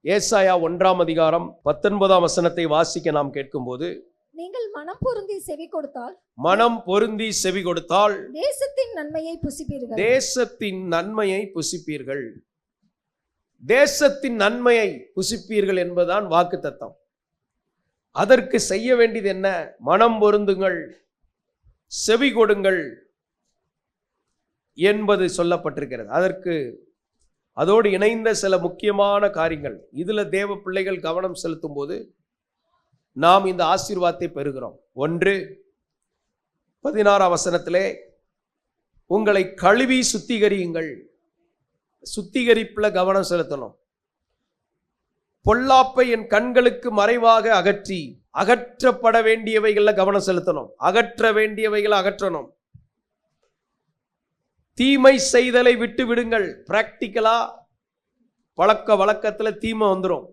ஏசாயா 1ஆம் அதிகாரம் 19ஆம் வசனத்தை வாசிக்க நாம் கேட்கும்போது, நீங்கள் மனம் பொருந்தி செவி கொடுத்தால் மனம் பொருந்தி செவி கொடுத்தால் தேசத்தின் நன்மையை புசிப்பீர்கள். தேசத்தின் நன்மையை புசிப்பீர்கள். தேசத்தின் நன்மையை புசிப்பீர்கள் என்பதுதான் வாக்குத்தத்தம். அதற்கு செய்ய வேண்டியது என்ன? மனம் பொருந்துங்கள், செவி கொடுங்கள் என்பது சொல்லப்பட்டிருக்கிறது. அதோடு இணைந்த சில முக்கியமான காரியங்கள். இதுல தேவ பிள்ளைகள் கவனம் செலுத்தும் போது நாம் இந்த ஆசீர்வாதத்தை பெறுகிறோம். 1 16ஆம் வசனத்திலே, உங்களை கழுவி சுத்திகரியுங்கள். சுத்திகரிப்புல கவனம் செலுத்தணும். பொல்லாப்பை என் கண்களுக்கு மறைவாக அகற்றி, அகற்றப்பட வேண்டியவைகள்ல கவனம் செலுத்தணும். அகற்ற வேண்டியவைகளை அகற்றணும். தீமை செய்தலை விட்டு விடுங்கள். பிராக்டிக்கலா பழக்க வழக்கத்துல தீமை வந்துடும்.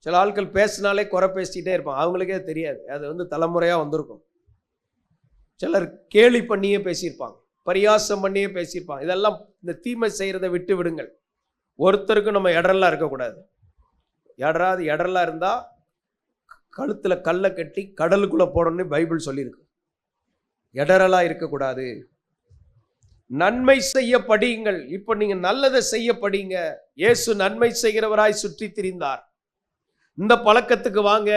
சில ஆட்கள் பேசினாலே குறை பேசிக்கிட்டே இருப்பாங்க, அவங்களுக்கே தெரியாது. அது தலைமுறையா வந்திருக்கும். சிலர் கேலி பண்ணியே பேசியிருப்பாங்க, பரியாசம் பண்ணியே பேசியிருப்பாங்க. இதெல்லாம் இந்த தீமை செய்யறதை விட்டு விடுங்கள். ஒருத்தருக்கும் நம்ம இடரெல்லாம் இருக்கக்கூடாது. இடரெல்லாம் இருந்தா கழுத்துல கல்லை கட்டி கடலுக்குள்ள போடணும்னு பைபிள் சொல்லியிருக்கு. இடரெல்லாம் இருக்கக்கூடாது. நன்மை செய்ய படியுங்கள். இப்ப நீங்க நல்லதை செய்ய படிங்க. இயேசு நன்மை செய்கிறவராய் சுற்றி திரிந்தார். இந்த பழக்கத்துக்கு வாங்க.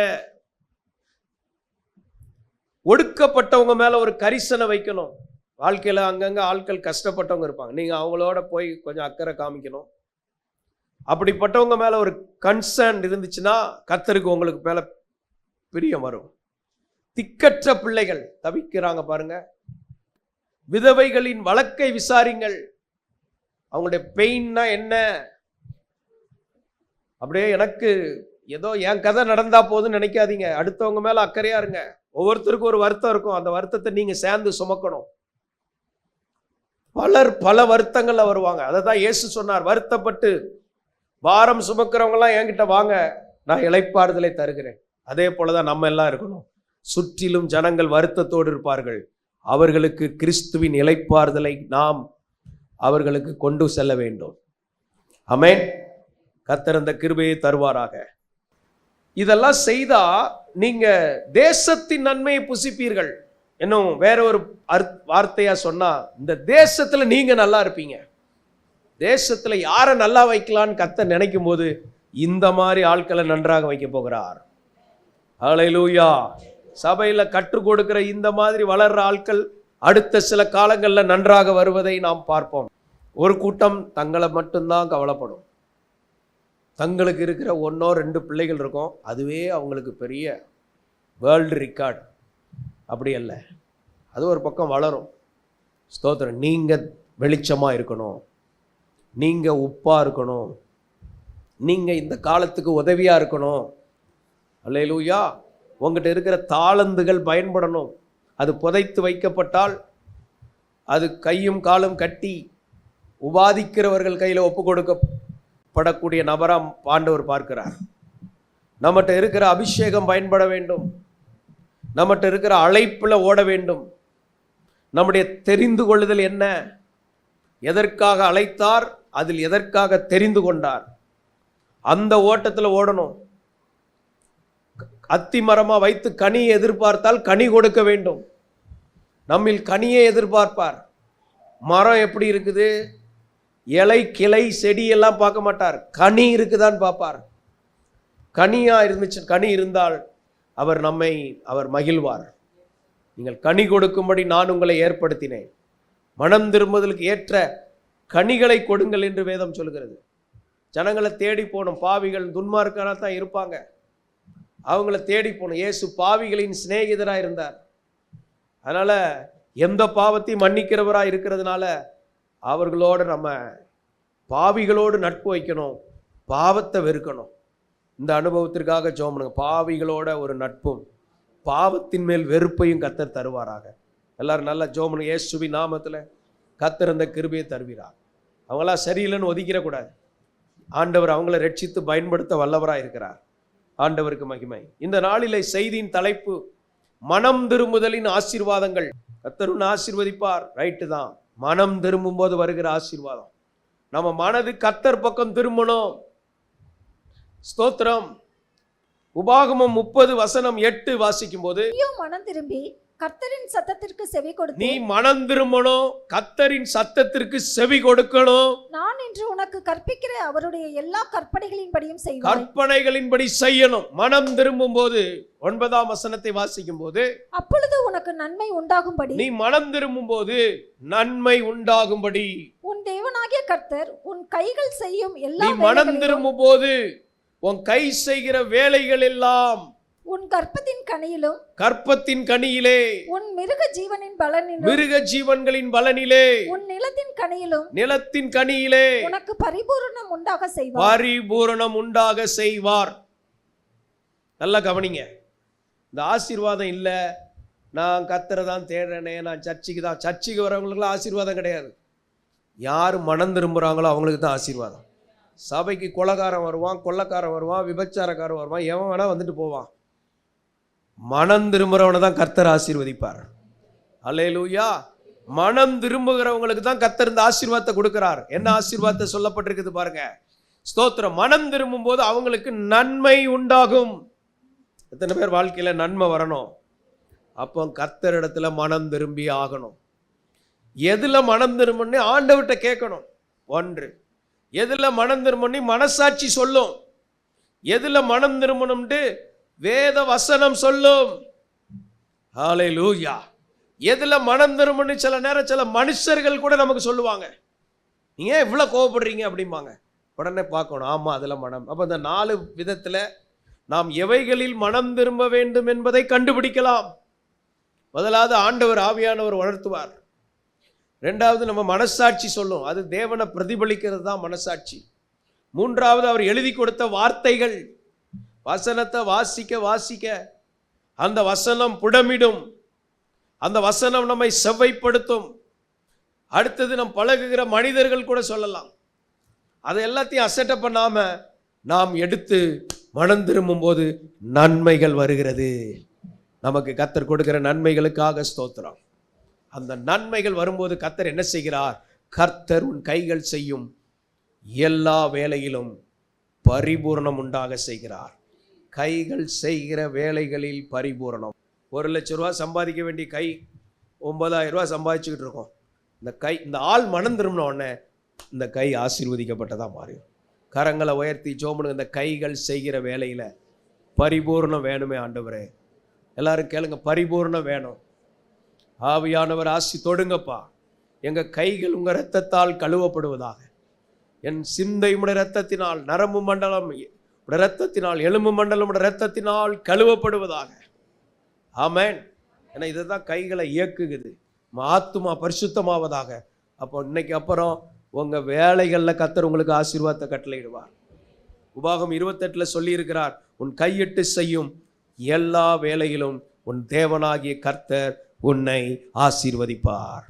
ஒடுக்கப்பட்டவங்க மேல ஒரு கரிசனை வைக்கணும். வாழ்க்கையில அங்கங்க ஆட்கள் கஷ்டப்பட்டவங்க இருப்பாங்க, நீங்க அவங்களோட போய் கொஞ்சம் அக்கறை காமிக்கணும். அப்படிப்பட்டவங்க மேல ஒரு கன்சர்ன் இருந்துச்சுன்னா கர்த்தருக்கு உங்களுக்கு மேல பிரியம் வரும். திக்கற்ற பிள்ளைகள் தவிக்கிறாங்க பாருங்க, விதவைகளின் வழக்கை விசாரிங்கள். அவங்களுடைய பெயின்னா என்ன? அப்படியே எனக்கு ஏதோ என் கதை நடந்தா போதுன்னு நினைக்காதீங்க. அடுத்தவங்க மேல அக்கறையா இருங்க. ஒவ்வொருத்தருக்கும் ஒரு வருத்தம் இருக்கும். அந்த வருத்தத்தை நீங்க சேர்ந்து சுமக்கணும். பலர் பல வருத்தங்கள்ல வருவாங்க. அதை தான் இயேசு சொன்னார், வருத்தப்பட்டு பாரம் சுமக்கிறவங்க எல்லாம் என்கிட்ட வாங்க, நான் இளைப்பாறுதலை தருகிறேன். அதே போலதான் நம்ம எல்லாம் இருக்கணும். சுற்றிலும் ஜனங்கள் வருத்தத்தோடு இருப்பார்கள். அவர்களுக்கு கிறிஸ்துவின் இளைப்பாறுதலை நாம் அவர்களுக்கு கொண்டு செல்ல வேண்டும். ஆமென். கர்த்தர் அந்த கிருபையை தருவாராக. இதெல்லாம் செய்தா நீங்க தேசத்தின் நன்மையை புசிப்பீர்கள். இன்னும் வேற ஒரு வார்த்தையா சொன்னா, இந்த தேசத்துல நீங்க நல்லா இருப்பீங்க. தேசத்துல யாரை நல்லா வைக்கலான்னு கர்த்தர் நினைக்கும் போது இந்த மாதிரி ஆட்களை நன்றாக வைக்க போகிறார். ஹல்லேலூயா. சபையில கற்றுக் கொடுக்கிற இந்த மாதிரி வளர்ற ஆட்கள் அடுத்த சில காலங்களில் நன்றாக வருவதை நாம் பார்ப்போம். ஒரு கூட்டம் தங்களை மட்டும்தான் கவலைப்படும். தங்களுக்கு இருக்கிற 1 or 2 பிள்ளைகள் இருக்கும், அதுவே அவங்களுக்கு பெரிய வேர்ல்டு ரெக்கார்டு. அப்படி அல்ல, அது ஒரு பக்கம் வளரும். ஸ்தோத்திரம். நீங்க வெளிச்சமா இருக்கணும், நீங்க உப்பா இருக்கணும், நீங்க இந்த காலத்துக்கு உதவியா இருக்கணும். அல்லேலூயா. உங்ககிட்ட இருக்கிற தாளந்துகள் பயன்படணும். அது புதைத்து வைக்கப்பட்டால் அது கையும் காலும் கட்டி உபாதிக்கிறவர்கள் கையில் ஒப்பு கொடுக்கப்படக்கூடிய நபராம் ஆண்டவர் பார்க்கிறார். நம்மகிட்ட இருக்கிற அபிஷேகம் பயன்பட வேண்டும். நம்மகிட்ட இருக்கிற அழைப்புல ஓட வேண்டும். நம்முடைய தெரிந்து கொள்ளுதல் என்ன? எதற்காக அழைத்தார், அதில் எதற்காக தெரிந்து கொண்டார், அந்த ஓட்டத்தில் ஓடணும். அத்தி மரமா வைத்து கனியை எதிர்பார்த்தால் கனி கொடுக்க வேண்டும். நம்மில் கனியை எதிர்பார்ப்பார். மரம் எப்படி இருக்குது, இலை கிளை செடி எல்லாம் பார்க்க மாட்டார், கனி இருக்குதான் பார்ப்பார். கனியா இருந்துச்சு, கனி இருந்தால் அவர் மகிழ்வார். நீங்கள் கனி கொடுக்கும்படி நான் உங்களை ஏற்படுத்தினேன், மனம் திரும்புதலுக்கு ஏற்ற கனிகளை கொடுங்கள் என்று வேதம் சொல்கிறது. ஜனங்களை தேடி போகணும். பாவிகள் துன்மார்க்கராக தான் இருப்பாங்க, அவங்கள தேடி போகணும். இயேசு பாவிகளின் சிநேகிதராக இருந்தார். அதனால எந்த பாவத்தையும் மன்னிக்கிறவராக இருக்கிறதுனால அவர்களோடு நம்ம பாவிகளோடு நட்பு வைக்கணும், பாவத்தை வெறுக்கணும். இந்த அனுபவத்திற்காக ஜெபம் பண்ணுங்க. பாவிகளோட ஒரு நட்பும் பாவத்தின் மேல் வெறுப்பையும் கர்த்தர் தருவாராக. எல்லாரும் நல்லா ஜெபம் பண்ணுங்க. இயேசுவின் நாமத்தில் கர்த்தர் அந்த கிருபையை தருவீரார். அவங்களாம் சரியில்லைன்னு ஒதுக்கிடக்கூடாது. ஆண்டவர் அவங்கள ரட்சித்து பயன்படுத்த வல்லவராக இருக்கிறார். ஆண்டவருக்கு மகிமை. இந்த நாளிலே செய்தியின் தலைப்பு மனம் திரும்புதலின் ஆசீர்வாதங்கள். கர்த்தர் உன்னை ஆசீர்வதிப்பார். ரைட்டு தான். மனம் திரும்பும் போது வருகிற ஆசீர்வாதம். நம்ம மனது கர்த்தர் பக்கம் திரும்பணும். ஸ்தோத்திரம். உபாகமம் 30:8 வாசிக்கும் போது, நீயும் மனம் திரும்பி கர்த்தரின் சத்தத்திற்கு செவி கொடுத்து நீ மனம் திரும்பணும், கர்த்தரின் சத்தத்திற்கு செவி கொடுக்கணும், நான் இன்று உனக்கு கற்பிக்கிற அவருடைய எல்லா கற்பனைகளின்படியும் செய்வாய். கற்பனைகளின்படி செய்யணும். மனம் திரும்பும் போது 9ஆம் வசனத்தை வாசிக்கும் போது, அப்பொழுது உனக்கு நன்மை உண்டாகும்படி நீ மனம் திரும்பும் போது நன்மை உண்டாகும்படி, உன் தேவனாகிய கர்த்தர் உன் கைகள் செய்யும் எல்லா நீ மனம் வேலைகளிலும் திரும்பும் போது உன் கை செய்கிற வேலைகள் எல்லாம் உன் கற்பத்தின் கனியிலும் கற்பத்தின் கனியிலே, உன் மிருக ஜீவனின் பலனிலும் மிருக ஜீவன்களின் பலனிலே, உன் நிலத்தின் கனியிலும் நிலத்தின் கனியிலே உனக்கு பரிபூரணம் உண்டாக செய்வார். பரிபூரணம் உண்டாக செய்வார். நல்லா கவனிங்க. இந்த ஆசீர்வாதம் இல்ல, நான் கர்த்தரை தான் தேடுறேனே, நான் சர்ச்சுக்கு வரவங்களுக்குலாம் ஆசீர்வாதம் கிடையாது. யார் மனம் திரும்புறாங்களோ அவங்களுக்கு தான் ஆசீர்வாதம். சபைக்கு கொலைகாரன் வருவான், கொள்ளக்காரன் வருவான், விபச்சாரக்காரன் வருவான், எவன் வேணா வந்துட்டு போவான். மனம் திரும்புறவனை தான் கர்த்தர் ஆசீர்வதிப்பார். அல்லேலூயா. மனம் திரும்புகிறவங்களுக்கு தான் கர்த்தர் இந்த ஆசீர்வாதத்தை கொடுக்கிறார். என்ன ஆசீர்வாதத்தை சொல்லப்பட்டிருக்குது பாருங்க. ஸ்தோத்திரம். மனம் திரும்பும் போது அவங்களுக்கு நன்மை உண்டாகும். எத்தனை பேர் வாழ்க்கையில நன்மை வரணும்? அப்போ கர்த்தர் இடத்துல மனம் திரும்பி ஆகணும். எதுல மனம் திரும்பி ஆண்டவர்கிட்ட கேட்கணும். ஒன்று, எதுல மனம் திரும்பி மனசாட்சி சொல்லும். எதுல மனம் திரும்பணும்ட்டு வேத வசனம் சொல்லும். ஹல்லேலூயா. எதுல மனம் திரும்பி சில நேரம் சில மனுஷர்கள் கூட நமக்கு சொல்லுவாங்க, நீங்க ஏன் இவ்வளவு கோவப்படுறீங்க அப்படிம்பாங்க. உடனே பார்க்கணும், ஆமா அதுல மனம். அப்ப இந்த 4 விதத்துல நாம் எவைகளில் மனம் திரும்ப வேண்டும் என்பதை கண்டுபிடிக்கலாம். முதலாவது ஆண்டவர் ஆவியானவர் உணர்த்துவார். ரெண்டாவது நம்ம மனசாட்சி சொல்லும், அது தேவனை பிரதிபலிக்கிறது தான் மனசாட்சி. மூன்றாவது அவர் எழுதி கொடுத்த வார்த்தைகள், வசனத்தை வாசிக்க வாசிக்க அந்த வசனம் புடமிடும், அந்த வசனம் நம்மை செவ்வைப்படுத்தும். அடுத்தது நம் பழகுகிற மனிதர்கள் கூட சொல்லலாம். அதை எல்லாத்தையும் அசட்டப் பண்ணாம நாம் எடுத்து மனம் திரும்பும் போது நன்மைகள் வருகிறது. நமக்கு கர்த்தர் கொடுக்கிற நன்மைகளுக்காக ஸ்தோத்திரம். அந்த நன்மைகள் வரும்போது கர்த்தர் என்ன செய்கிறார்? கர்த்தர் உன் கைகள் செய்யும் எல்லா வேலையிலும் பரிபூரணம் உண்டாக செய்கிறார். கைகள் செய்கிற வேலைகளில் பரிபூரணம். 1 லட்சம் ரூபா சம்பாதிக்க வேண்டிய கை 9,000 ரூபா சம்பாதிச்சுக்கிட்டு இருக்கோம். இந்த ஆள் மனம் திரும்பின உடனே இந்த கை ஆசீர்வதிக்கப்பட்டதா மாறிடும். கரங்களை உயர்த்தி ஜோமனுங்க. இந்த கைகள் செய்கிற வேலையில பரிபூர்ணம் வேணுமே ஆண்டவரே. எல்லாரும் கேளுங்க, பரிபூர்ணம் வேணும். ஆவியானவர் ஆசி தொடுங்கப்பா. எங்க கைகள் உங்க இரத்தத்தால் கழுவப்படுவதாக. என் சிந்தை உடைய இரத்தத்தினால், நரம்பு மண்டலம் உடைய இரத்தத்தினால், எலும்பு மண்டலம் உடைய இரத்தத்தினால் கழுவப்படுவதாக. ஆமென். ஏன்னா இதுதான் கைகளை இயக்குகிறது. ஆத்துமா பரிசுத்தமாவதாக. அப்போ இன்னைக்கு அப்புறம் உங்க வேலைகளில் கர்த்தர் உங்களுக்கு ஆசீர்வாதத்தை கட்டளையிடுவார். உபாகம் 28 சொல்லி இருக்கிறார், உன் கையிட்டு செய்யும் எல்லா வேலையிலும் உன் தேவனாகிய கர்த்தர் உன்னை ஆசீர்வதிப்பார்.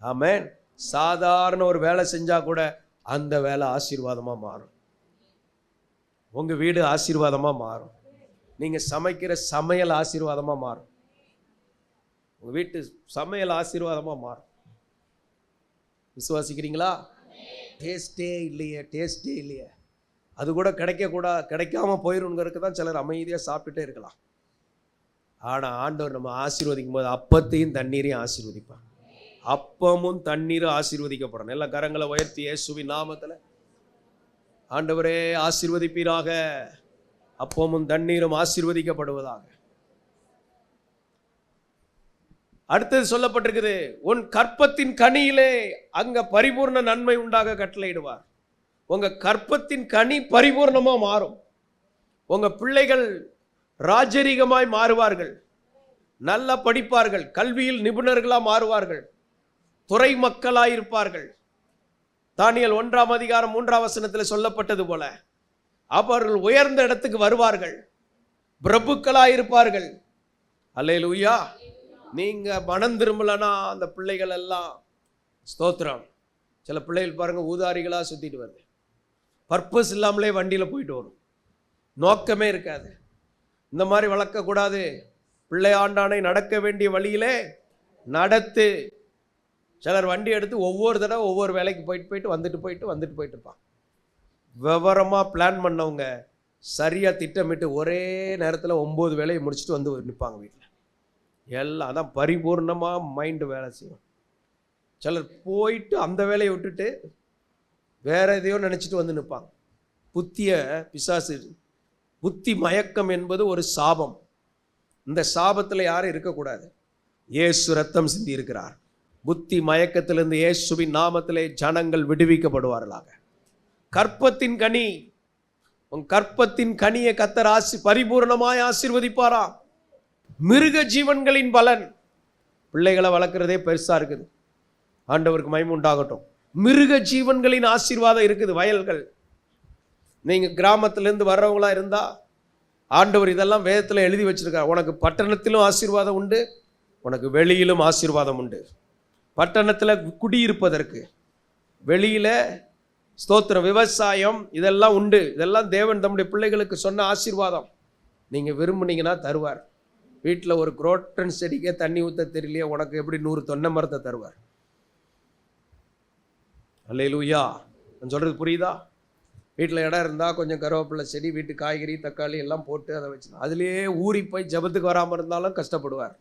ஆமென். சாதாரண ஒரு வேலை செஞ்சா கூட அந்த வேலை ஆசீர்வாதமா மாறும். உங்க வீடு ஆசீர்வாதமா மாறும். நீங்க சமைக்கிற சமையல் ஆசீர்வாதமா மாறும். உங்க வீட்டு சமையல் ஆசீர்வாதமா மாறும். விசுவாசிக்கிறீங்களா? டேஸ்டே இல்லையே அது கூட கிடைக்காம போயிருங்கிறதுக்கு தான் சிலர் அமைதியாக சாப்பிட்டுட்டே இருக்கலாம். ஆனால் ஆண்டவர் நம்ம ஆசீர்வதிக்கும் போது அப்பத்தையும் தண்ணீரையும் ஆசீர்வதிப்பார். அப்பமும் தண்ணீரும் ஆசீர்வதிக்கப்படணும். எல்லா கரங்களை உயர்த்தி இயேசுவின் நாமத்தில் ஆண்டவரே ஆசீர்வதிப்பீராக. அப்பமும் தண்ணீரும் ஆசீர்வதிக்கப்படுவதாக. அடுத்தது சொல்லப்பட்டிருக்குது, உன் கற்பத்தின் கனியிலே அங்க பரிபூர்ண நன்மை உண்டாக கட்டளையிடுவார். உங்க கற்பத்தின் கனி பரிபூர்ணமா மாறும். உங்க பிள்ளைகள் ராஜரீகமாய் மாறுவார்கள், நல்லா படிப்பார்கள், கல்வியில் நிபுணர்களா மாறுவார்கள், துறை மக்களாயிருப்பார்கள். தானியேல் 1ஆம் அதிகாரம் 3ஆம் வசனத்தில் சொல்லப்பட்டது போல அவர்கள் உயர்ந்த இடத்துக்கு வருவார்கள், பிரபுக்களாயிருப்பார்கள். அல்லேலூயா. நீங்க மனம் திரும்பலனா அந்த பிள்ளைகள் எல்லாம் ஸ்தோத்திரம். சில பிள்ளைகள் பாருங்க ஊதாரிகளா சுத்திட்டு வருது. பர்பஸ் இல்லாமலே வண்டியில போயிட்டு வரும், நோக்கமே இருக்காது. இந்த மாதிரி வளர்க்கக்கூடாது. பிள்ளை ஆண்டானை நடக்க வேண்டிய வழியிலே நடத்து. சிலர் வண்டி எடுத்து ஒவ்வொரு தடவை ஒவ்வொரு வேலைக்கு போயிட்டு வந்துட்டு இருப்பான். விவரமா பிளான் பண்ணவங்க சரியாக திட்டமிட்டு ஒரே நேரத்தில் 9 வேலையை முடிச்சுட்டு வந்து நிற்பாங்க வீட்டில். எல்லாம் அதான் பரிபூர்ணமாக மைண்டு வேலை செய்யும். சிலர் போயிட்டு அந்த வேலையை விட்டுட்டு வேற எதையோ நினச்சிட்டு வந்து நிற்பாங்க. புத்திய பிசாசு, புத்தி மயக்கம் என்பது ஒரு சாபம். இந்த சாபத்தில் யாரும் இருக்கக்கூடாது. இயேசு ரத்தம் சிந்தி இருக்கிறார். புத்தி மயக்கத்திலிருந்து இயேசுவின் நாமத்திலே ஜனங்கள் விடுவிக்கப்படுவார்களாக. கற்பத்தின் கனி, உன் கற்பத்தின் கனியை கர்த்தர் பரிபூர்ணமாய் ஆசீர்வதிப்பாரா. மிருக ஜீவன்களின் பலன், பிள்ளைகளை வளர்க்குறதே பெருசா இருக்குது. ஆண்டவருக்கு மகிமை உண்டாகட்டும். மிருக ஜீவன்களின் ஆசீர்வாதம் இருக்குது. வயல்கள், நீங்க கிராமத்திலிருந்து வர்றவங்களா இருந்தா ஆண்டவர் இதெல்லாம் வேதத்தில் எழுதி வச்சிருக்கார். உனக்கு பட்டணத்திலும் ஆசீர்வாதம் உண்டு, உனக்கு வெளியிலும் ஆசீர்வாதம் உண்டு. பட்டணத்தில் குடியிருப்பதற்கு, வெளியில ஸ்தோத்திர விவசாயம் இதெல்லாம் உண்டு. இதெல்லாம் தேவன் தம்முடைய பிள்ளைகளுக்கு சொன்ன ஆசீர்வாதம். நீங்க விரும்புனீங்கன்னா தருவார். வீட்டில் ஒரு குரோட்டன் செடிக்கே தண்ணி ஊற்ற தெரியலையே, உனக்கு எப்படி 100 தொன்னை மரத்தை தருவார். அல்லேலூயா. நான் சொல்றது புரியுதா? வீட்டில் இடம் இருந்தால் கொஞ்சம் கருவேப்பிலை செடி, வீட்டு காய்கறி தக்காளி எல்லாம் போட்டு அதை வச்சு அதுலேயே ஊறி போய் ஜபத்துக்கு வராமல் இருந்தாலும் கஷ்டப்படுவார்.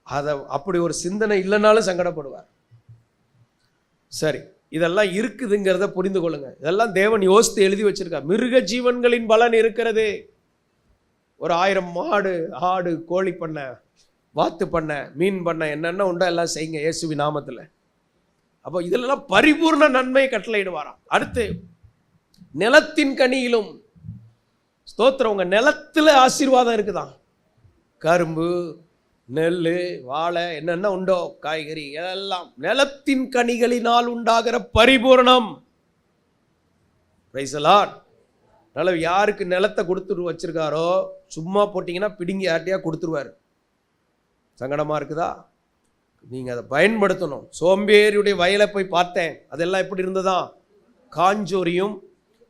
அதை அப்படி ஒரு சிந்தனை இல்லைனாலும் சங்கடப்படுவார். சரி, இதெல்லாம் இருக்குதுங்கிறத புரிந்து கொள்ளுங்க. இதெல்லாம் தேவன் யோசித்து எழுதி வச்சிருக்கார். மிருக ஜீவன்களின் பலன் இருக்கிறது. ஒரு 1000 மாடு, ஆடு, கோழி பண்ணை, வாத்து பண்ணை, மீன் பண்ணை, என்னென்ன உண்டோ எல்லாம் செய்யுங்க இயேசுவின் நாமத்தில். அப்போ இதெல்லாம் பரிபூர்ண நன்மை கட்டளையிடுவாராம். அடுத்து நிலத்தின் கனியிலும், ஸ்தோத்திரம், உங்க நிலத்துல ஆசீர்வாதம் இருக்குதான். கரும்பு, நெல், வாழை, என்னென்ன உண்டோ காய்கறி எல்லாம் நிலத்தின் கனிகளினால் உண்டாகிற பரிபூரணம். Praise the lord. அதனால யாருக்கு நிலத்தை கொடுத்துட்டு வச்சிருக்காரோ சும்மா போட்டிங்கன்னா பிடுங்கி யார்ட்டையா கொடுத்துருவார். சங்கடமா இருக்குதா? நீங்க அதை பயன்படுத்தணும். சோம்பேறியுடைய வயலை போய் பார்த்தேன், அதெல்லாம் எப்படி இருந்ததா? காஞ்சோரியும்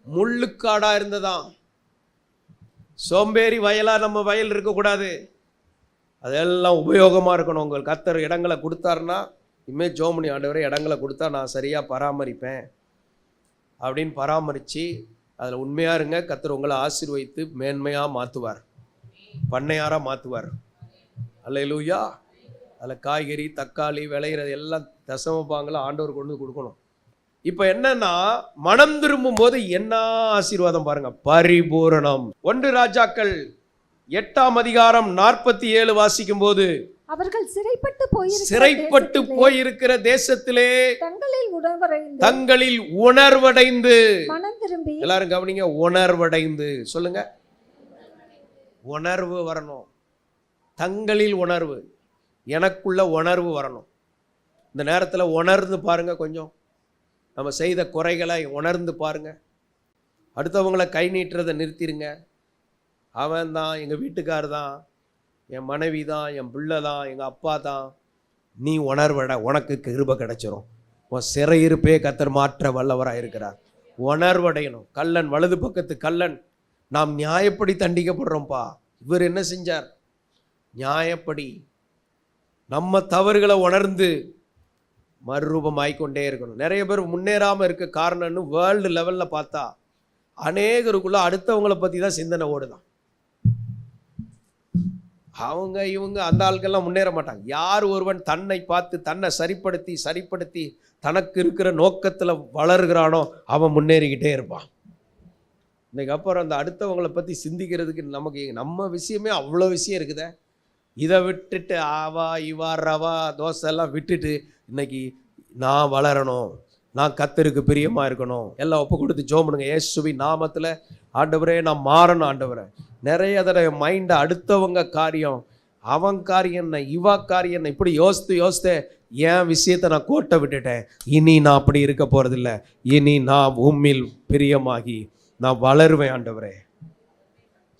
முள்ளுக்காடா இருந்ததா. சோம்பேறி வயலா நம்ம வயல் இருக்கக்கூடாது. அதெல்லாம் உபயோகமாக இருக்கணும். உங்கள் கர்த்தர் இடங்களை கொடுத்தாருன்னா இனிமேல் ஜோமணி ஆண்டவரே இடங்களை கொடுத்தா நான் சரியாக பராமரிப்பேன் அப்படின்னு பராமரித்து அதில் உண்மையாக இருங்க. கர்த்தர் உங்களை ஆசீர்வதித்து மேன்மையாக மாற்றுவார், பண்ணையாராக மாற்றுவார். அல்லேலூயா. அதில் காய்கறி தக்காளி விளையிறது எல்லாம் தசமபாகங்களை ஆண்டவர் கொண்டு கொடுக்கணும். இப்போ என்னன்னா, மனம் திரும்பும் போது என்ன ஆசீர்வாதம் பாருங்க, பரிபூரணம். 1 ராஜாக்கள் 8ஆம் அதிகாரம் 47 வாசிக்கும் போது, அவர்கள் சிறைப்பட்டு போயிருக்கிற தேசத்திலே தங்களில் உணர்வடைந்து, எல்லாரும் கவனிங்க, உணர்வடைந்து சொல்லுங்க. உணர்வு வரணும். தங்களில் உணர்வு, எனக்குள்ள உணர்வு வரணும். இந்த நேரத்தில் உணர்ந்து பாருங்க. கொஞ்சம் நம்ம செய்த குறைகளை உணர்ந்து பாருங்க. அடுத்தவங்களை கை நீட்டுறதை நிறுத்திடுங்க. அவன் தான், எங்கள் வீட்டுக்கார் தான், என் மனைவி தான், என் பிள்ளை தான், எங்கள் அப்பா தான். நீ உணர்வட, உனக்கு கிருபை கிடைச்சிரும். உன் சிறையிருப்பே கர்த்தர் மாற்ற வல்லவராக இருக்கிறார். உணர்வடையணும். கள்ளன், வலது பக்கத்து கள்ளன், நாம் நியாயப்படி தண்டிக்கப்படுறோம்ப்பா. இவர் என்ன செஞ்சார்? நியாயப்படி. நம்ம தவறுகளை உணர்ந்து மறுரூபமாய்க்கொண்டே இருக்கணும். நிறைய பேர் முன்னேறாமல் இருக்க காரணம்னு வேர்ல்டு லெவலில் பார்த்தா அநேகருக்குள்ள அடுத்தவங்களை பற்றி தான் சிந்தனை ஓடுதான். அவங்க இவங்க அந்த ஆட்கள்லாம் முன்னேற மாட்டாங்க. யார் ஒருவன் தன்னை பார்த்து தன்னை சரிப்படுத்தி தனக்கு இருக்கிற நோக்கத்தில் வளர்கிறானோ அவன் முன்னேறிக்கிட்டே இருப்பான். இன்னைக்கு அப்புறம் அந்த அடுத்தவங்களை பற்றி சிந்திக்கிறதுக்கு நமக்கு நம்ம விஷயமே அவ்வளோ விஷயம் இருக்குதே. இதை விட்டுட்டு ஆவா இவா ரவா தோசை எல்லாம் விட்டுட்டு இன்னைக்கு நான் வளரணும், நான் கர்த்தருக்கு பிரியமாக இருக்கணும், எல்லாம் ஒப்பு கொடுத்து ஜெபம் பண்ணுங்க. இயேசுவின் நாமத்தில் ஆண்டவரே நான் மாறணும். ஆண்டவரே, நிறைய தடவை மைண்டை அடுத்தவங்க காரியம், அவன் காரியம் என்ன, இவா காரியம் என்ன, இப்படி யோசித்து என் விஷயத்தை நான் கோட்டை விட்டுட்டேன். இனி நான் அப்படி இருக்க போகிறதில்ல. இனி நான் உம்மில் பிரியமாகி நான் வளருவேன். ஆண்டவரே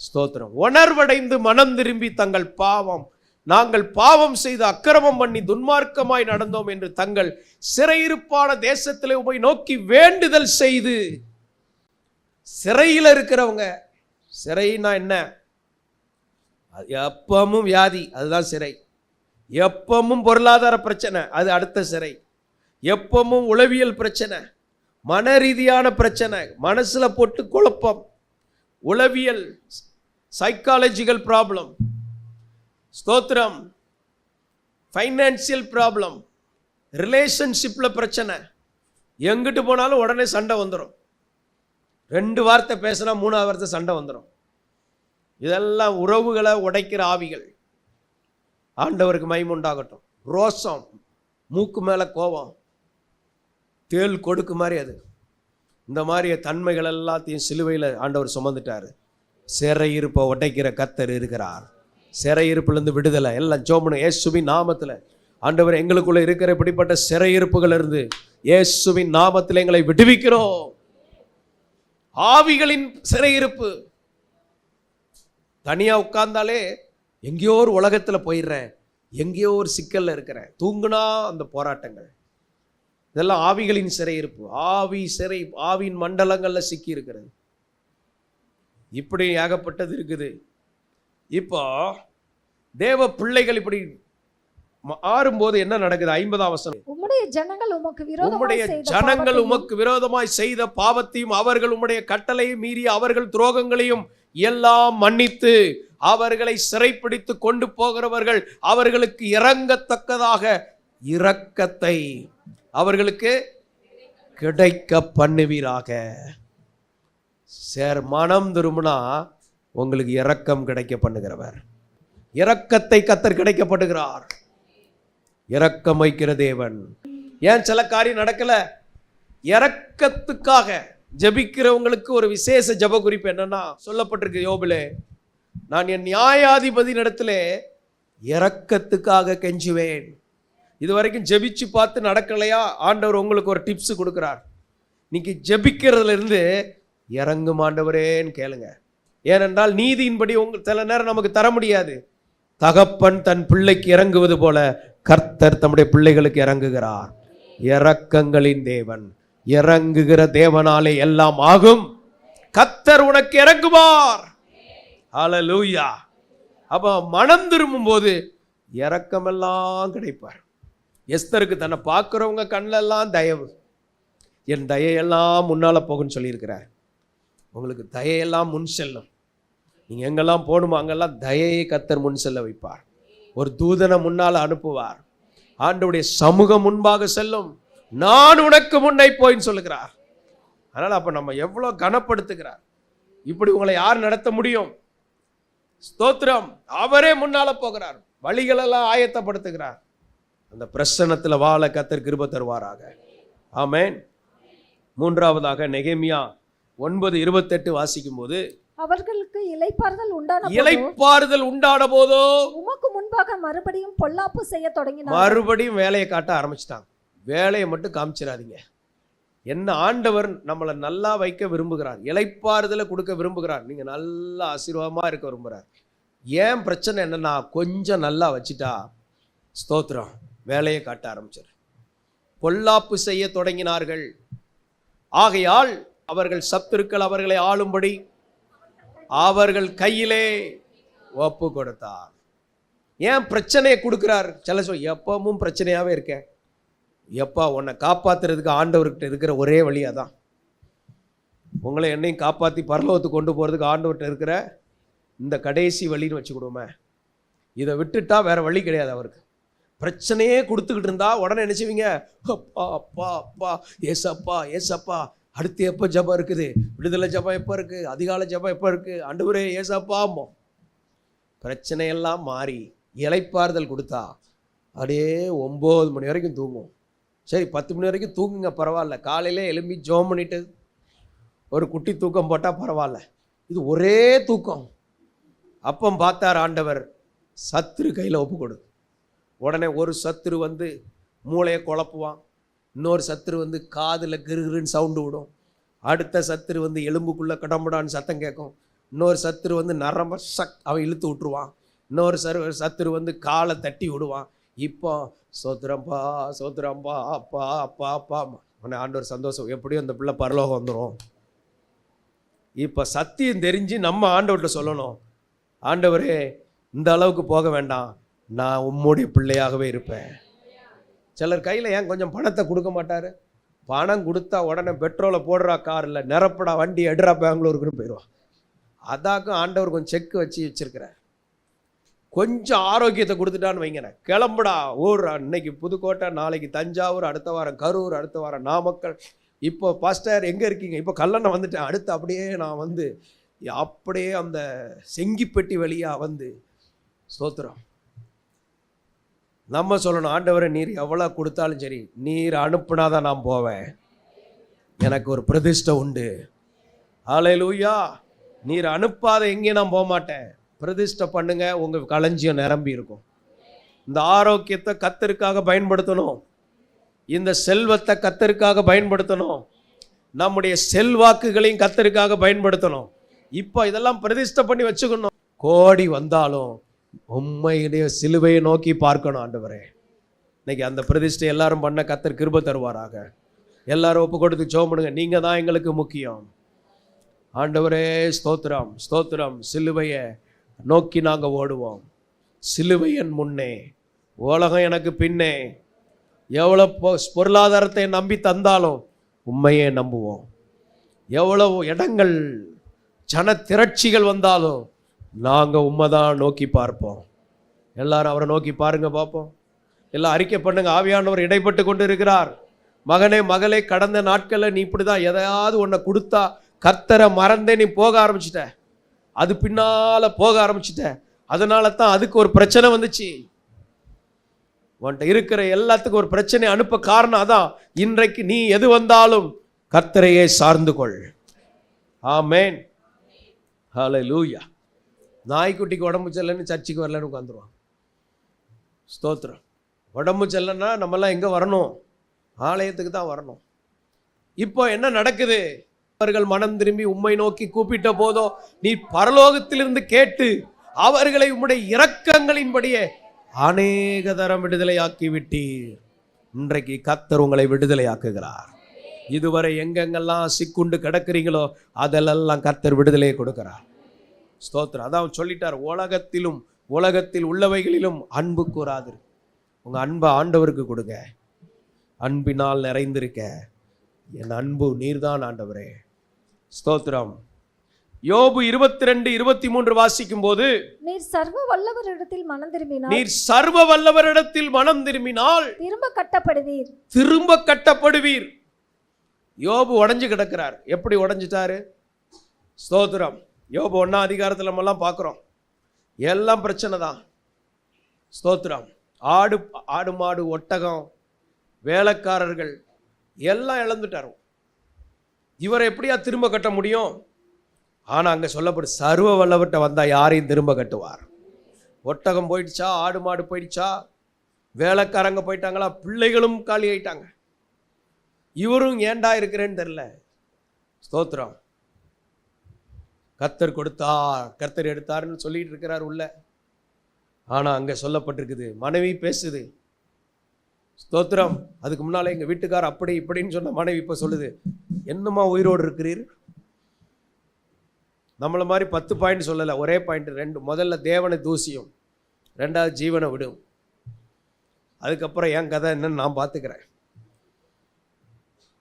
ஸ்தோத்திரம். உணர்வடைந்து மனம் திரும்பி தங்கள் பாவம், நாங்கள் பாவம் செய்து அக்கிரமம் பண்ணி துன்மார்க்கமாய் நடந்தோம் என்று தங்கள் சிறையிருப்பான தேசத்திலே போய் நோக்கி வேண்டுதல் செய்து. சிறையில் இருக்கிறவங்க, சிறைனா என்ன? எப்பவும் வியாதி, அதுதான் சிறை. எப்பவும் பொருளாதார பிரச்சனை, அது அடுத்த சிறை. எப்பவும் உளவியல் பிரச்சனை, மன ரீதியான பிரச்சனை, மனசுல போட்டு குழப்பம், உளவியல் சைக்காலஜிக்கல் ப்ராப்ளம், ஸ்தோத்திரம், ஃபைனான்சியல் ப்ராப்ளம், ரிலேஷன்ஷிப்பில் பிரச்சனை. எங்கிட்டு போனாலும் உடனே சண்டை வந்துடும். 2 வார்த்தை பேசினா 3ஆவது வார்த்தை சண்டை வந்துடும். இதெல்லாம் உறவுகளை உடைக்கிற ஆவிகள். ஆண்டவருக்கு மகிமை உண்டாகட்டும். ரோசம், மூக்கு மேலே கோபம், தேள் கொடுக்கு மாதிரி அது. இந்த மாதிரி தன்மைகள் எல்லாத்தையும் சிலுவையில் ஆண்டவர் சுமந்துட்டார். சிறையிருப்பை உடைக்கிற கர்த்தர் இருக்கிறார். சிறையிருப்புலேருந்து விடுதலை எல்லாம் ஜோமனு இயேசுவின் நாமத்தில். ஆண்டவர் எங்களுக்குள்ள இருக்கிற இப்படிப்பட்ட சிறையிருப்புகள் இருந்து இயேசுவின் நாமத்தில் எங்களை விடுவிக்கிறோம். ஆவிகளின் சிறையிருப்பு. தனியா உட்கார்ந்தாலே எங்கேயோ ஒரு உலகத்தில் போயிடுறேன், எங்கேயோ ஒரு சிக்கல்ல இருக்கிறேன். தூங்குனா அந்த போராட்டங்கள், இதெல்லாம் ஆவிகளின் சிறையிருப்பு. ஆவியின் மண்டலங்கள்ல சிக்கி இருக்கிறது. இப்படி ஏகப்பட்டது இருக்குது. இப்போ தேவ பிள்ளைகள் இப்படி ஆறும்போது என்ன நடக்குது? 50ஆம் வசனம். உம்முடைய ஜனங்கள் உமக்கு விரோதமாய் செய்த பாவத்தையும் அவர்கள் உம்முடைய கட்டளையை மீறி அவர்கள் துரோகங்களையும் எல்லாம் மன்னித்து அவர்களை சிறைப்பிடித்து கொண்டு போகிறவர்கள் அவர்களுக்கு இறங்கத்தக்கதாக இரக்கத்தை அவர்களுக்கு கிடைக்க பண்ணுவீராக. மனம் திரும்பினா உங்களுக்கு இரக்கம் கிடைக்க பண்ணுகிறவர். இரக்கத்தை கர்த்தர் கிடைக்க பண்ணுகிறார். இரக்கம் வைக்கிற தேவன். ஏன் சில காரியம் நடக்கல? இரக்கத்துக்காக ஜெபிக்கிறவங்களுக்கு ஒரு விசேஷ ஜெப குறிப்பு என்னன்னா சொல்லப்பட்டிருக்கு யோபிலே, நான் என் நியாயாதிபதியின் இடத்துல இரக்கத்துக்காக கெஞ்சுவேன். இது வரைக்கும் ஜெபிச்சு பார்த்து நடக்கலையா? ஆண்டவர் உங்களுக்கு ஒரு டிப்ஸ் கொடுக்கிறார். இன்னைக்கு ஜெபிக்கிறதுல இருந்து இறங்கும் ஆண்டவரேன்னு கேளுங்க. ஏனென்றால் நீதியின்படி சில நேரம் நமக்கு தர முடியாது. தகப்பன் தன் பிள்ளைக்கு இறங்குவது போல கர்த்தர் தம்முடைய பிள்ளைகளுக்கு இறங்குகிறார். இரக்கங்களின் தேவன். இறங்குகிற தேவனாலே எல்லாம் ஆகும். கர்த்தர் உனக்கு இறங்குவார். ஹல்லேலூயா. அப்ப மனம் திரும்பும் போது இரக்கமெல்லாம் கிடைப்பார். எஸ்தருக்கு தன்னை பார்க்கிறவங்க கண்ணெல்லாம் தயவு, என் தயையெல்லாம் முன்னால போகுன்னு சொல்லியிருக்கிறார். உங்களுக்கு தயையெல்லாம் முன் செல்லும். நீங்க எங்கெல்லாம் போகணுமோ அங்கெல்லாம் தயையை கர்த்தர் முன் செல்ல வைப்பார். ஒரு தூதனை முன்னால அனுப்புவார். ஆண்டவருடைய சமூகம் முன்பாக செல்லும். நான் உனக்கு முன்னே போயின்னு சொல்லுகிறார். அதனால அப்ப நம்ம எவ்வளவு கனப்படுத்துகிறார். இப்படி உங்களை யார் நடத்த முடியும்? ஸ்தோத்திரம். அவரே முன்னால போகிறார், வழிகளெல்லாம் ஆயத்தப்படுத்துகிறார். அந்த பிரசன்னத்துல வாழ கர்த்தர் கிருபை தருவாராக. ஆமென். 3ஆவதாக நெகேமியா 9:28 வாசிக்கும் போது, அவர்களுக்கு இளைப்பாறுதல் உண்டான போதோ உமக்கு முன்பாக மறுபடியும் பொல்லாப்பு செய்ய தொடங்கினார். மறுபடியும் வேலையை காட்ட ஆரம்பிச்சிட்டாங்க. வேலையை மட்டும் காமிச்சிடாதீங்க. என்ன ஆண்டவர் நம்மளை நல்லா வைக்க விரும்புகிறார், இளைப்பாறுதலை கொடுக்க விரும்புகிறார். நீங்க நல்லா ஆசீர்வாதமா இருக்க விரும்புகிறார். ஏன் பிரச்சனை என்னன்னா, கொஞ்சம் நல்லா வச்சுட்டா ஸ்தோத்திரம் வேலையை காட்ட ஆரம்பிச்சார். பொல்லாப்பு செய்ய தொடங்கினார்கள். ஆகையால் அவர்கள் சத்துருக்கள் அவர்களை ஆளும்படி அவர்கள் கையிலே ஒப்பு கொடுத்தார். ஏன் பிரச்சனையை கொடுக்கிறார்? சில எப்பவும் பிரச்சனையாவே இருக்கேன். எப்பா உன்னை காப்பாத்துறதுக்கு ஆண்டவர்கிட்ட இருக்கிற ஒரே வழியா தான். உங்களை என்னையும் காப்பாற்றி பரலோகத்துக்கு கொண்டு போறதுக்கு ஆண்டவர்கிட்ட இருக்கிற இந்த கடைசி வழின்னு வச்சுக்கிடுவோமே. இதை விட்டுட்டா வேற வழி கிடையாது அவருக்கு. பிரச்சனையே கொடுத்துக்கிட்டு இருந்தா உடனே நினைச்சுவீங்க, அப்பா அப்பா அப்பா ஏசப்பா ஏசப்பா. அடுத்து எப்போ ஜபம் இருக்குது? விடுதலை ஜபம் எப்போ இருக்கு? அதிகாலை ஜபம் எப்போ இருக்கு? ஆண்டவரே ஏசப்பாமோ. பிரச்சனையெல்லாம் மாறி இளைப்பாறுதல் கொடுத்தா அப்படியே 9 மணி வரைக்கும் தூங்கும். சரி 10 மணி வரைக்கும் தூங்குங்க, பரவாயில்ல. காலையிலே எழும்பி ஜோம் பண்ணிட்டு ஒரு குட்டி தூக்கம் போட்டால் பரவாயில்ல. இது ஒரே தூக்கம். அப்போ பார்த்தார் ஆண்டவர், சத்துரு கையில் ஒப்பு கொடு. உடனே ஒரு சத்துரு வந்து மூளையை குழப்புவான், இன்னொரு சத்துரு வந்து காதில் கிருகிருன்னு சவுண்டு விடும், அடுத்த சத்துரு வந்து எலும்புக்குள்ளே கடம்படான்னு சத்தம் கேட்கும், இன்னொரு சத்துரு வந்து நரம்ப அவன் இழுத்து விட்டுருவான், இன்னொரு சத்துரு வந்து காலை தட்டி விடுவான். இப்போ சோத்திரம்பா சோத்திரம்பா அப்பா அப்பா அப்பா. உடனே ஆண்டவர் சந்தோஷம், எப்படியும் அந்த பிள்ளை பரலோகம் வந்துடும். இப்போ சத்தியம் தெரிஞ்சு நம்ம ஆண்டவர்கிட்ட சொல்லணும், ஆண்டவரே இந்த அளவுக்கு போக வேண்டாம், நான் உம்முடைய பிள்ளையாகவே இருப்பேன். சிலர் கையில் ஏன் கொஞ்சம் பணத்தை கொடுக்க மாட்டார்? பணம் கொடுத்தா உடனே பெட்ரோலை போடுறா காரில், நிரப்படா வண்டி எடுறா பெங்களூருக்குன்னு போயிடுவான். அதாக்கும் ஆண்டவர் கொஞ்சம் செக் வச்சிருக்கிறார். கொஞ்சம் ஆரோக்கியத்தை கொடுத்துட்டான்னு வைங்கண்ணே, கிளம்புடா ஊர். இன்னைக்கு புதுக்கோட்டை, நாளைக்கு தஞ்சாவூர், அடுத்த வாரம் கரூர், அடுத்த வாரம் நாமக்கல். இப்போ பாஸ்டர் எங்கே இருக்கீங்க? இப்போ கல்லணை வந்துட்டேன். அடுத்து அப்படியே நான் வந்து அப்படியே அந்த செங்கிப்பெட்டி வழியாக வந்து ஸ்தோத்திரம். நம்ம சொல்லணும், ஆண்டவரை நீர் எவ்வளோ கொடுத்தாலும் சரி, நீர் அனுப்புனாதான் நான் போவேன், எனக்கு ஒரு பிரதிஷ்டை உண்டு. ஹல்லேலூயா. நீர் அனுப்பாத எங்கேயும் நான் போக மாட்டேன். பிரதிஷ்டை பண்ணுங்க, உங்கள் களஞ்சியம் நிரம்பி இருக்கும். இந்த ஆரோக்கியத்தை கர்த்தருக்காக பயன்படுத்தணும், இந்த செல்வத்தை கர்த்தருக்காக பயன்படுத்தணும், நம்முடைய செல்வாக்குகளையும் கர்த்தருக்காக பயன்படுத்தணும். இப்போ இதெல்லாம் பிரதிஷ்டை பண்ணி வச்சுக்கணும். கோடி வந்தாலும் உண்மையுடைய சிலுவையை நோக்கி பார்க்கணும். ஆண்டவரே, இன்னைக்கு அந்த பிரதிஷ்டை எல்லாரும் பண்ண கர்த்தர் கிருபை தருவாராக. எல்லாரும் ஒப்பு கொடுத்து ஜெபம் பண்ணுங்க. நீங்க தான் எங்களுக்கு முக்கியம். ஆண்டவரே ஸ்தோத்திரம், ஸ்தோத்திரம். சிலுவையை நோக்கி நாங்கள் ஓடுவோம். சிலுவையின் முன்னே, உலகம் எனக்கு பின்னே. எவ்வளோ பொருளாதாரத்தை நம்பி தந்தாலும் உண்மையே நம்புவோம். எவ்வளவு இடங்கள் ஜன திரட்சிகள் வந்தாலும் நாங்கள் உண்மைதான் நோக்கி பார்ப்போம். எல்லாரும் அவரை நோக்கி பாருங்க, பார்ப்போம். எல்லாம் அறிக்கை பண்ணுங்க. ஆவியானவர் இடைப்பட்டு கொண்டு இருக்கிறார். மகனே மகளே, கடந்த நாட்களில் நீ இப்படி தான் எதையாவது ஒன்றை கொடுத்தா கர்த்தரை மறந்தே நீ போக ஆரம்பிச்சிட்ட, அது பின்னால் போக ஆரம்பிச்சிட்ட. அதனால தான் அதுக்கு ஒரு பிரச்சனை வந்துச்சு. உன்கிட்ட இருக்கிற எல்லாத்துக்கும் ஒரு பிரச்சனை அனுப்ப காரணம் அதான். இன்றைக்கு நீ எது வந்தாலும் கர்த்தரையே சார்ந்து கொள். ஆமென். ஹல்லேலூயா. நாய்க்குட்டிக்கு உடம்பு சரியில்லைன்னு சர்ச்சுக்கு வரலன்னு உட்காந்துருவான். ஸ்தோத்திரம். உடம்பு சரியில்லைன்னா நம்மெல்லாம் எங்கே வரணும்? ஆலயத்துக்கு தான் வரணும். இப்போ என்ன நடக்குது? அவர்கள் மனம் திரும்பி உம்மை நோக்கி கூப்பிட்ட போதோ நீ பரலோகத்திலிருந்து கேட்டு அவர்களை உம்முடைய இரக்கங்களின்படியே அநேக தரம் விடுதலையாக்கி விட்டீர். இன்றைக்கு கர்த்தர் உங்களை விடுதலையாக்குகிறார். இதுவரை எங்கெங்கெல்லாம் சிக்குண்டு கிடக்கிறீங்களோ அதெல்லாம் கர்த்தர் விடுதலையை கொடுக்கிறார். ஸ்தோத்திரம். அதான் சொல்லிட்டார், உலகத்திலும் உலகத்தில் உள்ளவைகளிலும் அன்பு கூறாது. உங்க அன்பை ஆண்டவருக்கு கொடுங்க. அன்பினால் நிறைந்திருக்க என் அன்பு நீர்தான் ஆண்டவரே. ஸ்தோத்திரம். யோபு 22:23 வாசிக்கும் போது, நீர் சர்வ வல்லவரிடத்தில் மனம் திரும்பினால், நீர் சர்வ வல்லவரிடத்தில் மனம் திரும்பினால் திரும்ப கட்டப்படுவீர், திரும்ப கட்டப்படுவீர். யோபு உடைஞ்சு கிடக்கிறார். எப்படி உடைஞ்சிட்டாரு? ஸ்தோத்திரம். யோபு 1ஆம் அதிகாரத்தில் நம்ம எல்லாம் பார்க்குறோம். எல்லாம் பிரச்சனை தான். ஸ்தோத்திரம். ஆடு மாடு ஒட்டகம் வேலைக்காரர்கள் எல்லாம் இழந்துட்டார். இவரை எப்படியா திரும்ப கட்ட முடியும்? ஆனால் அங்கே சொல்லப்படும், சர்வ வல்லவர்கிட்ட வந்தால் யாரையும் திரும்ப கட்டுவார். ஒட்டகம் போயிடுச்சா, ஆடு மாடு போயிடுச்சா, வேலைக்காரங்க போயிட்டாங்களா, பிள்ளைகளும் காலி ஆயிட்டாங்க. இவரும் ஏண்டா இருக்கிறேன்னு தெரியல. ஸ்தோத்திரம். கர்த்தர் கொடுத்தார், கர்த்தர் எடுத்தார்னு சொல்லிட்டு இருக்கிறார் உள்ள. ஆனால் அங்கே சொல்லப்பட்டிருக்குது, மனைவி பேசுது. ஸ்தோத்திரம். அதுக்கு முன்னாலே எங்கள் வீட்டுக்கார் அப்படி இப்படின்னு சொன்ன மனைவி இப்போ சொல்லுது, என்னமா உயிரோடு இருக்கிறீர்? நம்மளை மாதிரி 10 பாயிண்ட் சொல்லலை, ஒரே பாயிண்ட் 2. முதல்ல தேவனை தூசியும், 2வது ஜீவனை விடும். அதுக்கப்புறம் என் கதை என்னன்னு நான் பார்த்துக்கிறேன்.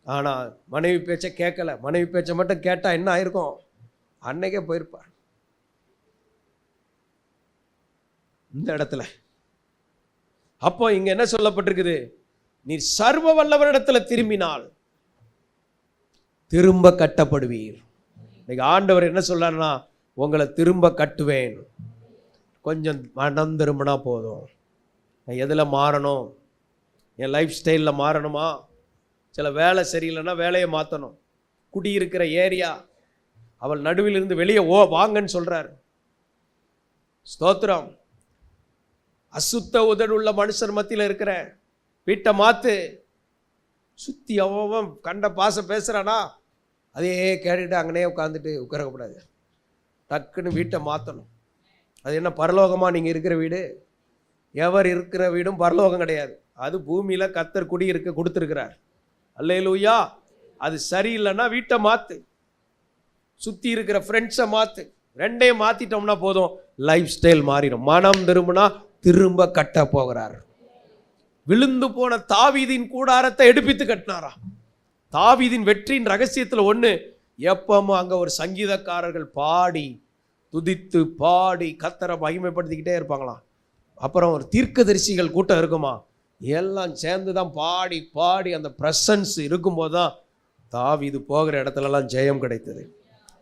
ஆனால் மனைவி பேச்சை கேட்கல. மனைவி பேச்சை மட்டும் கேட்டால் என்ன ஆயிருக்கும்? அன்னைக்கே போயிருப்பார். இந்த இடத்துல அப்போ இங்க என்ன சொல்லப்பட்டிருக்குது? நீ சர்வ வல்லவரிடத்துல திரும்பினால் திரும்ப கட்டப்படுவீர். இன்னைக்கு ஆண்டவர் என்ன சொல்றாருன்னா, உங்களை திரும்ப கட்டுவேன். கொஞ்சம் மனம் திரும்பினா போதும். நான் எதில் மாறணும்? என் லைஃப் ஸ்டைலில் மாறணுமா? சில வேலை சரியில்லைன்னா வேலையை மாற்றணும். குடியிருக்கிற ஏரியா, அவள் நடுவில் இருந்து வெளியே வாங்கன்னு சொல்றார். ஸ்தோத்திரம். அசுத்த உதடுள்ள மனுஷர் மத்தியில் இருக்கிற வீட்டை மாத்து. சுத்தி அவன் கண்ட பாச பேசுறானா அதே கேட்டுட்டு அங்கனே உட்காரக்கூடாது. டக்குன்னு வீட்டை மாற்றணும். அது என்ன பரலோகமா? நீங்கள் இருக்கிற வீடு, எவர் இருக்கிற வீடும் பரலோகம் கிடையாது. அது பூமியில் கர்த்தர் குடி இருக்க கொடுத்துருக்கிறார். அல்லேலூயா. அது சரியில்லைன்னா வீட்டை மாற்று, சுற்றி இருக்கிற ஃப்ரெண்ட்ஸை மாற்று. 2ஐயும் மாற்றிட்டோம்னா போதும், லைஃப் ஸ்டைல் மாறிடும். மனம் திரும்பினா திரும்ப கட்ட போகிறார். விழுந்து போன தாவீதின் கூடாரத்தை எடுப்பித்து கட்டினாரா. தாவீதின் வெற்றியின் ரகசியத்தில் ஒன்று, எப்பவும் அங்கே ஒரு சங்கீதக்காரர்கள் பாடி துதித்து பாடி கர்த்தரை மகிமைப்படுத்திக்கிட்டே இருப்பாங்களாம். அப்புறம் ஒரு தீர்க்கதரிசிகள் கூட்டம் இருக்குமா, எல்லாம் சேர்ந்து தான் பாடி பாடி அந்த பிரசன்ஸ் இருக்கும்போது தான் தாவீது போகிற இடத்துலலாம் ஜெயம் கிடைத்தது.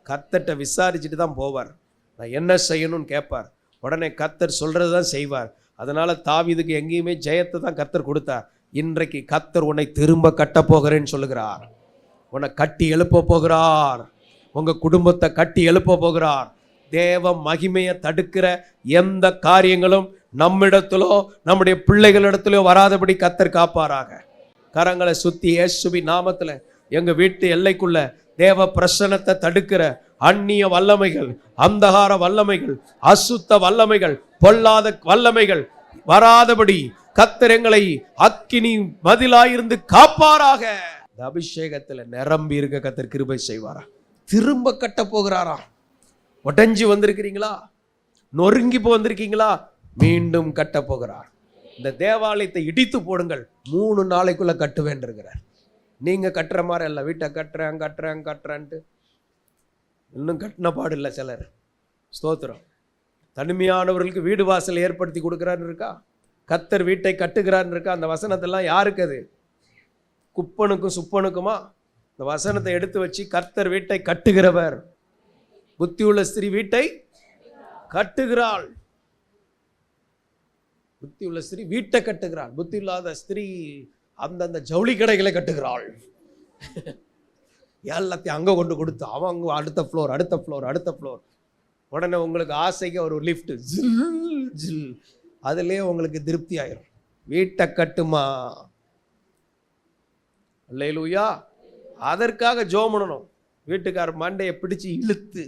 கர்த்தர்ட்ட விசாரிச்சுட்டு தான் போவார். நான் என்ன செய்யணும்னு கேட்பார். உடனே கர்த்தர் சொல்கிறது தான் செய்வார். அதனால் தாவீதுக்கு எங்கேயுமே ஜெயத்தை தான் கர்த்தர் கொடுத்தார். இன்றைக்கு கர்த்தர் உன்னை திரும்ப கட்டப் போகிறேன்னு சொல்லுகிறார். உன்னை கட்டி எழுப்ப போகிறார். உங்கள் குடும்பத்தை கட்டி எழுப்ப போகிறார். தேவ மகிமையை தடுக்கிற எந்த காரியங்களும் நம்மிடத்திலோ நம்முடைய பிள்ளைகளிடத்திலோ வராதபடி கர்த்தர் காப்பாராக. கரங்களை சுத்தி இயேசுவின் நாமத்தில் எங்கள் வீட்டு எல்லைக்குள்ள தேவ பிரசன்னத்தை தடுக்கிற அந்நிய வல்லமைகள், அந்தகார வல்லமைகள், அசுத்த வல்லமைகள், பொல்லாத வல்லமைகள் வராதபடி கர்த்தர் எங்களை அக்கினி மதிலாயிருந்து காப்பாராக. இந்த அபிஷேகத்தில் நிரம்பி இருக்க கர்த்தர் கிருபை செய்வாரா. திரும்ப கட்ட போகிறாராம். உடைஞ்சு வந்திருக்கிறீங்களா, நொறுங்கி வந்திருக்கீங்களா, மீண்டும் கட்ட போகிறார். இந்த தேவாலயத்தை இடித்து போடுங்கள், 3 நாளைக்குள்ள கட்டுவேன் இருக்கிறார். நீங்க கட்டுற மாதிரி இல்லை, வீட்டை கட்டுறேன்ட்டு இன்னும் கட்டின பாடு இல்லை சிலர். ஸ்தோத்திரம். தனிமையானவர்களுக்கு வீடு வாசல் ஏற்படுத்தி கொடுக்குறான்னு இருக்கா, கர்த்தர் வீட்டை கட்டுகிறான்னு இருக்கா. அந்த வசனத்தெல்லாம் யாருக்கு அது? குப்பனுக்கும் சுப்பனுக்குமா? இந்த வசனத்தை எடுத்து வச்சு கர்த்தர் வீட்டை கட்டுகிறவர். புத்தியுள்ள ஸ்திரீ வீட்டை கட்டுகிறாள். புத்தியுள்ள ஸ்திரீ வீட்டை கட்டுகிறாள். புத்தி இல்லாத ஸ்திரீ அந்தந்த ஜவுளி கடைகளை கட்டுகிறாள். எல்லாத்தையும் அங்கே கொண்டு கொடுத்து அவங்க அடுத்த ஃப்ளோர். உடனே உங்களுக்கு ஆசைக்கு ஒரு லிஃப்ட் ஜில் அதுலேயே உங்களுக்கு திருப்தி ஆயிரும். வீட்டை கட்டுமா. அல்லேலூயா. அதற்காக ஜெபம் பண்ணணும். வீட்டுக்காரர் மண்டையை பிடிச்சு இழுத்து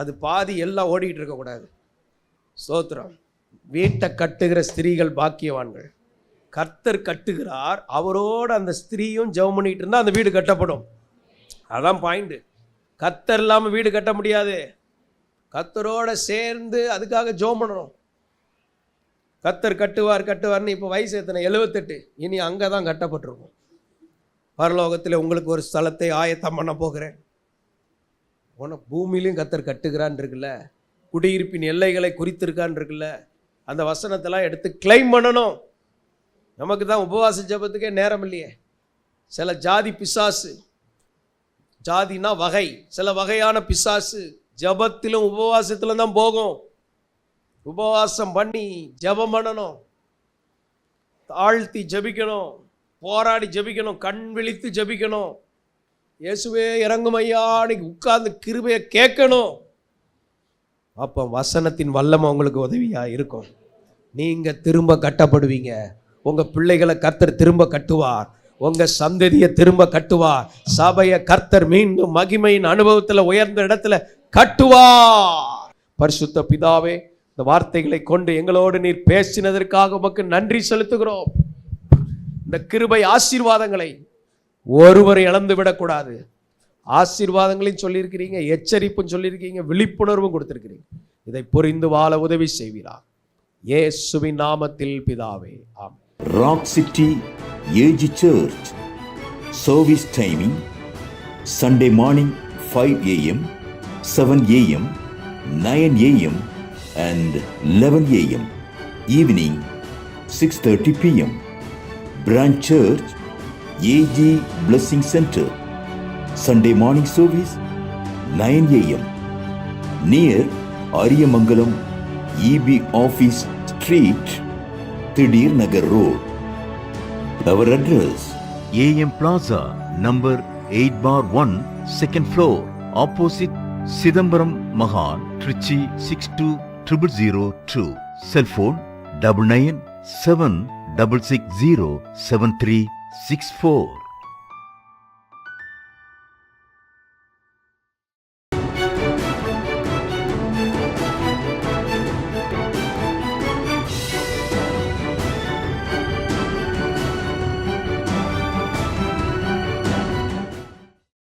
அது பாதி எல்லாம் ஓடிக்கிட்டு இருக்கக்கூடாது. ஸ்தோத்திரம். வீட்டை கட்டுகிற ஸ்திரீகள் பாக்கியவான்கள். கர்த்தர் கட்டுகிறார், அவரோட அந்த ஸ்திரீயும் ஜெபம் பண்ணிட்டு இருந்தால் அந்த வீடு கட்டப்படும். அதான் பாயிண்ட். கர்த்தர் இல்லாமல் வீடு கட்ட முடியாது. கர்த்தரோட சேர்ந்து அதுக்காக ஜெபம் பண்ணணும். கர்த்தர் கட்டுவார்னு இப்போ வயசு எத்தனை? 78. இனி அங்கே தான் கட்டப்பட்டிருக்கும். பரலோகத்தில் உங்களுக்கு ஒரு ஸ்தலத்தை ஆயத்தம் பண்ண போகிறேன். உனக்கு பூமியிலையும் கர்த்தர் கட்டுகிறான் இருக்குல்ல, குடியிருப்பின் எல்லைகளை குறித்திருக்கான் இருக்குல்ல, அந்த வசனத்தெல்லாம் எடுத்து கிளைம் பண்ணணும். நமக்கு தான் உபவாச ஜெபத்துக்கே நேரம் இல்லையே. சில ஜாதி பிசாசு, ஜாதினா வகை, சில வகையான பிசாசு ஜெபத்திலும் உபவாசத்திலும் தான் போகும். உபவாசம் பண்ணி ஜெபம் பண்ணணும், தாழ்த்தி ஜெபிக்கணும், போராடி ஜெபிக்கணும், கண் விழித்து ஜெபிக்கணும். இயேசுவே இறங்கும் ஐயா, உட்கார்ந்து கிருபையை கேட்கணும். அப்போ வசனத்தின் வல்லமை உங்களுக்கு உதவியா இருக்கும். நீங்க திரும்ப கட்டப்படுவீங்க. உங்க பிள்ளைகளை கர்த்தர் திரும்ப கட்டுவார். உங்க சந்ததியை திரும்ப கட்டுவார். சபையை கர்த்தர் மீண்டும் மகிமையின் அனுபவத்தில் உயர்ந்த இடத்துல கட்டுவார். பரிசுத்த பிதாவே, இந்த வார்த்தைகளை கொண்டு எங்களோடு நீர் பேசினதற்காக உமக்கு நன்றி செலுத்துகிறோம். இந்த கிருபை ஆசீர்வாதங்களை ஒருவரை இழந்து விடக்கூடாது. ஆசீர்வாதங்களையும் சொல்லியிருக்கிறீங்க, எச்சரிப்பும் சொல்லியிருக்கீங்க, விழிப்புணர்வும் கொடுத்திருக்கிறீங்க. இதை புரிந்து வாழ உதவி செய்வீரா. இயேசுவின் நாமத்தில் பிதாவே, ஆமென். Rock City AG church service timing Sunday morning 5 a.m., 7 a.m., 9 a.m. and 11 a.m. Evening 6:30 p.m. Branch Church AG Blessing Center. Sunday morning service 9 a.m. near Ariyamangalam EB Office Street, Thidir Nagar Road. Our address AM Plaza, number 8/1, second floor, opposite Sidambaram Mahal, Trichy 620002. Cell phone 99 7 660 7364.